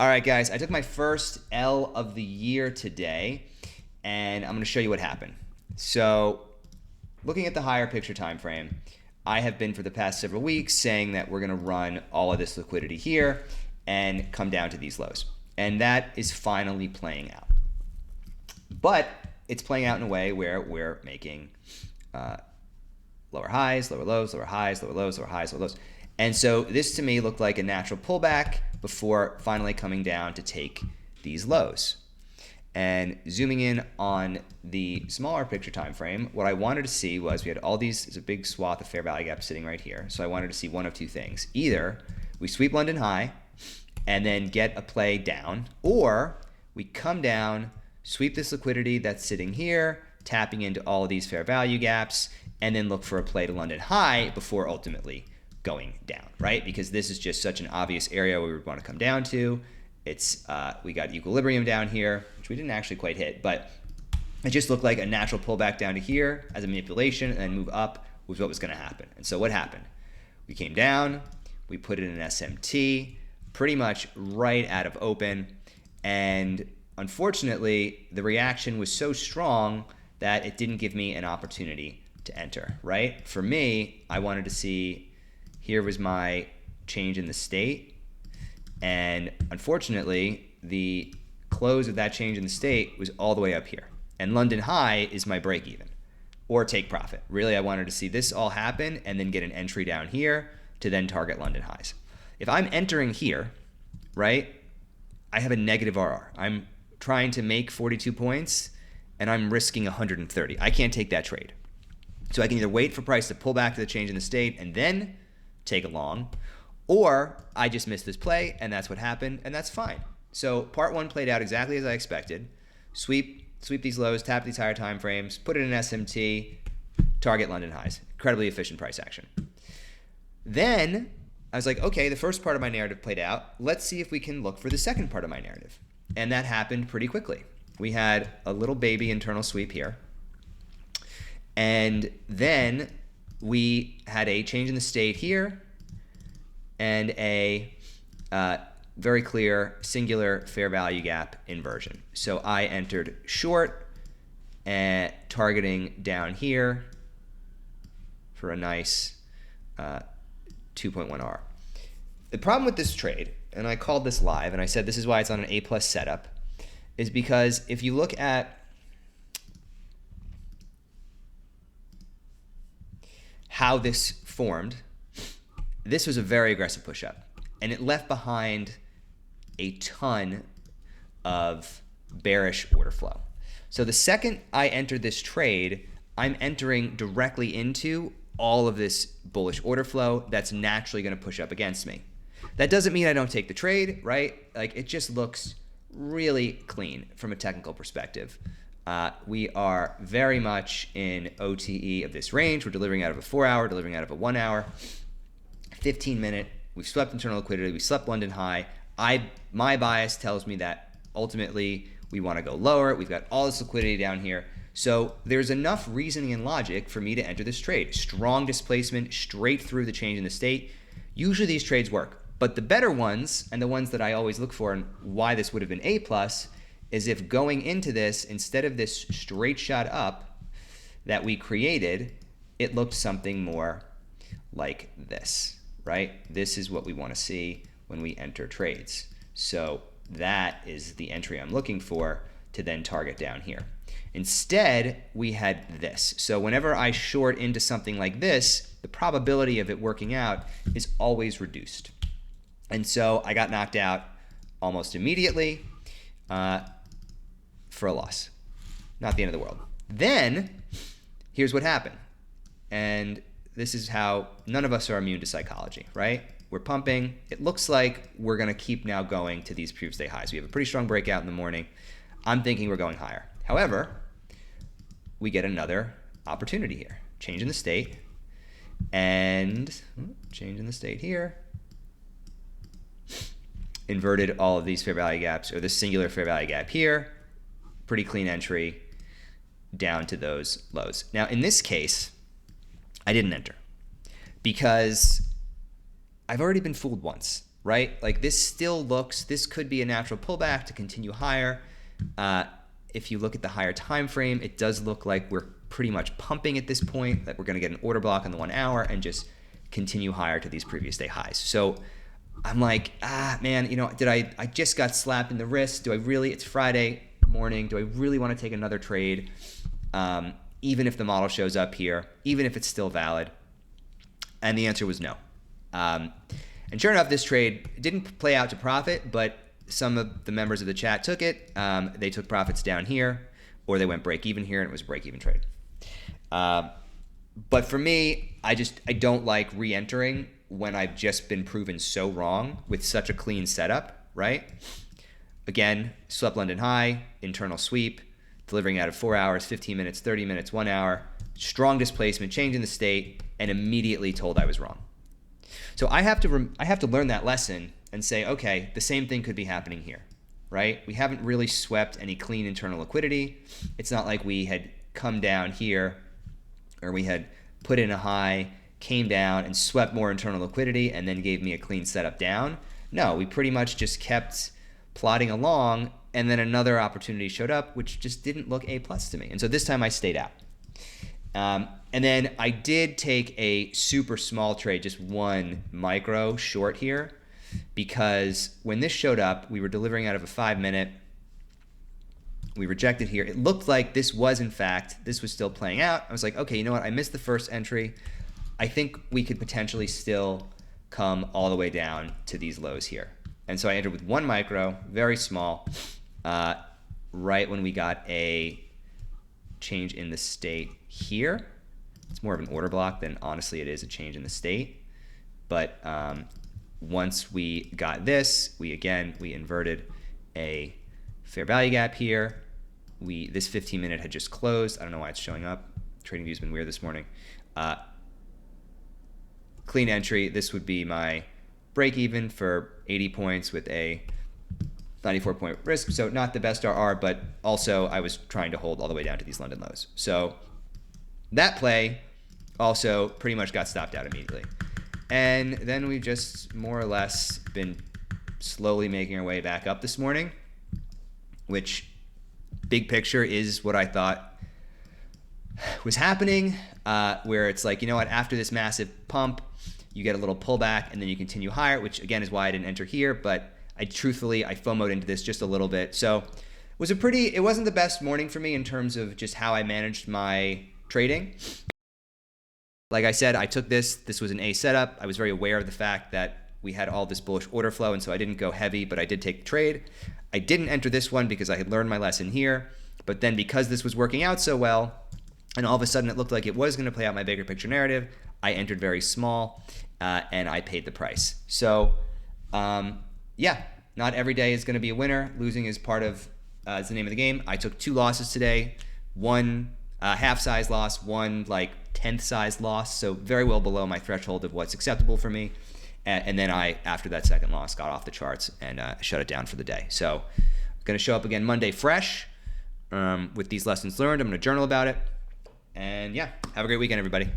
All right, guys, I took my first L of the year today, and I'm going to show you what happened. So, looking at the higher picture time frame, I have been for the past several weeks saying that we're going to run all of this liquidity here and come down to these lows. And that is finally playing out. But it's playing out in a way where we're making lower highs, lower lows, lower highs, lower lows, lower highs, lower lows. And so this to me looked like a natural pullback before finally coming down to take these lows. And zooming in on the smaller picture time frame, what I wanted to see was we had all these, there's a big swath of fair value gap sitting right here. So I wanted to see one of two things. Either we sweep London high and then get a play down, or we come down, sweep this liquidity that's sitting here, tapping into all of these fair value gaps, and then look for a play to London high before ultimately going down, right? Because this is just such an obvious area where we would want to come down to. It's we got equilibrium down here, which we didn't actually quite hit, but it just looked like a natural pullback down to here as a manipulation and then move up was what was going to happen. And so what happened? We came down, we put it in an SMT, pretty much right out of open, and unfortunately, the reaction was so strong that it didn't give me an opportunity to enter, right? For me, I wanted to see, here was my change in the state, and unfortunately, the close of that change in the state was all the way up here. And London high is my break even or take profit. Really, I wanted to see this all happen and then get an entry down here to then target London highs. If I'm entering here, right, I have a negative RR. I'm trying to make 42 points and I'm risking 130. I can't take that trade. So I can either wait for price to pull back to the change in the state and then take a long, or I just missed this play and that's what happened, and that's fine. So part one played out exactly as I expected. Sweep these lows, tap these higher time frames, put it in SMT, target London highs. Incredibly efficient price action. Then I was like, okay, the first part of my narrative played out. Let's see if we can look for the second part of my narrative. And that happened pretty quickly. We had a little baby internal sweep here. And then we had a change in the state here and a very clear singular fair value gap inversion. So I entered short and targeting down here for a nice 2.1R. The problem with this trade, and I called this live, and I said this is why it's on an A+ setup, is because if you look at how this formed, this was a very aggressive push-up, and it left behind a ton of bearish order flow. So the second I entered this trade, I'm entering directly into all of this bullish order flow that's naturally going to push up against me. That doesn't mean I don't take the trade, right? Like, it just looks really clean from a technical perspective. We are very much in OTE of this range. We're delivering out of a 4-hour, delivering out of a 1-hour, 15-minute. We've swept internal liquidity. We swept London high. My bias tells me that ultimately we want to go lower. We've got all this liquidity down here. So there's enough reasoning and logic for me to enter this trade. Strong displacement straight through the change in the state. Usually these trades work. But the better ones, and the ones that I always look for and why this would have been A+, is if going into this, instead of this straight shot up that we created, it looked something more like this, right? This is what we want to see when we enter trades. So that is the entry I'm looking for to then target down here. Instead, we had this. So whenever I short into something like this, the probability of it working out is always reduced. And so I got knocked out almost immediately for a loss. Not the end of the world. Then, here's what happened. And this is how none of us are immune to psychology, right? We're pumping. It looks like we're going to keep now going to these previous day highs. We have a pretty strong breakout in the morning. I'm thinking we're going higher. However, we get another opportunity here. Change in the state. And change in the state here. Inverted all of these fair value gaps, or this singular fair value gap here. Pretty clean entry down to those lows. Now, in this case, I didn't enter because I've already been fooled once. right? Like this could be a natural pullback to continue higher. If you look at the higher time frame, it does look like we're pretty much pumping at this point, that we're going to get an order block on the 1 hour and just continue higher to these previous day highs. So I'm like, man, I just got slapped in the wrist. It's Friday morning. Do I really want to take another trade? Even if the model shows up here, even if it's still valid? And the answer was no. And sure enough, this trade didn't play out to profit, but some of the members of the chat took it. They took profits down here, or they went break even here, and it was a break even trade. But for me, I don't like re-entering when I've just been proven so wrong with such a clean setup, right? Again, swept London high, internal sweep, delivering out of 4 hours, 15 minutes, 30 minutes, 1 hour, strong displacement, change in the state, and immediately told I was wrong. So I have to learn that lesson and say, okay, the same thing could be happening here, right? We haven't really swept any clean internal liquidity. It's not like we had come down here, or we had put in a high, came down and swept more internal liquidity and then gave me a clean setup down. No, we pretty much just kept plodding along, and then another opportunity showed up, which just didn't look A+ to me. And so this time I stayed out. And then I did take a super small trade, just 1 micro short here, because when this showed up, we were delivering out of a 5-minute. We rejected here. It looked like this was still playing out. I was like, okay, you know what? I missed the first entry. I think we could potentially still come all the way down to these lows here. And so I entered with 1 micro, very small, right when we got a change in the state here. It's more of an order block than honestly it is a change in the state. But once we got this, we inverted a fair value gap here. This 15-minute had just closed. I don't know why it's showing up. TradingView's been weird this morning. Clean entry. This would be my break even for 80 points with a 94-point risk. So not the best RR, but also I was trying to hold all the way down to these London lows. So that play also pretty much got stopped out immediately. And then we've just more or less been slowly making our way back up this morning, which big picture is what I thought was happening, where it's like, you know what, after this massive pump, you get a little pullback and then you continue higher, which again is why I didn't enter here, but I FOMO'd into this just a little bit. So it wasn't the best morning for me in terms of just how I managed my trading. Like I said, I took this was an A setup. I was very aware of the fact that we had all this bullish order flow, and so I didn't go heavy, but I did take the trade. I didn't enter this one because I had learned my lesson here, but then because this was working out so well, and all of a sudden it looked like it was going to play out my bigger picture narrative, I entered very small, and I paid the price. So, yeah, not every day is going to be a winner. Losing is part of, is the name of the game. I took 2 losses today, 1 half-size loss, 1 tenth-size loss, so very well below my threshold of what's acceptable for me. And then I, after that second loss, got off the charts and shut it down for the day. So I'm going to show up again Monday fresh with these lessons learned. I'm going to journal about it. And yeah, have a great weekend, everybody.